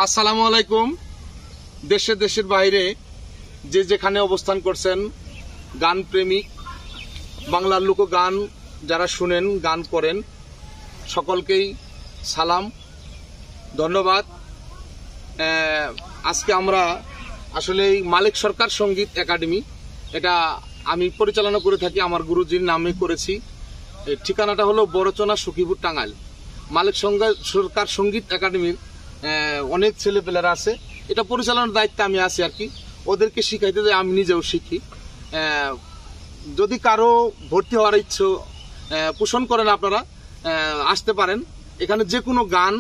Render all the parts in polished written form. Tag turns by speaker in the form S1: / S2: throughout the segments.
S1: আসসালামু আলাইকুম। দেশে দেশের বাইরে যে যেখানে অবস্থান করছেন, গান প্রেমিক, বাংলার লোকগান যারা শুনেন, গান করেন, সকলকেই সালাম, ধন্যবাদ। আজকে আমরা আসলে মালিক সরকার সঙ্গীত একাডেমি, এটা আমি পরিচালনা করে থাকি, আমার গুরুজির নামে করেছি। ঠিকানাটা হলো বড়চনা সখীপুর, টাঙ্গাইল। মালিক সরকার সঙ্গীত একাডেমির অনেক ছেলেপেলেরা আছে, এটা পরিচালনার দায়িত্বে আমি আছি আর কি। ওদেরকে শিখাইতে যাই, আমি নিজেও শিখি। যদি কারো ভর্তি হওয়ার ইচ্ছে পোষণ করেন, আপনারা আসতে পারেন। এখানে যে কোনো গান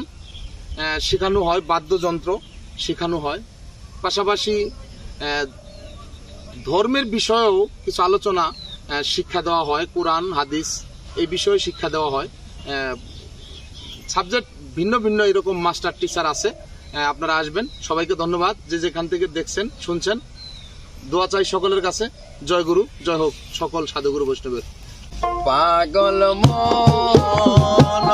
S1: শেখানো হয়, বাদ্যযন্ত্র শেখানো হয়, পাশাপাশি ধর্মের বিষয়েও কিছু আলোচনা শিক্ষা দেওয়া হয়, কোরআন হাদিস এই বিষয়ে শিক্ষা দেওয়া হয়। সাবজেক্ট ভিন্ন ভিন্ন এরকম মাস্টার টিচার আছে, আপনারা আসবেন। সবাইকে ধন্যবাদ, যে যেখান থেকে দেখছেন শুনছেন। দোয়া চাই সকলের কাছে। জয় গুরু, জয় হোক সকল সাধুগুরু বৈষ্ণবের।
S2: পাগল মন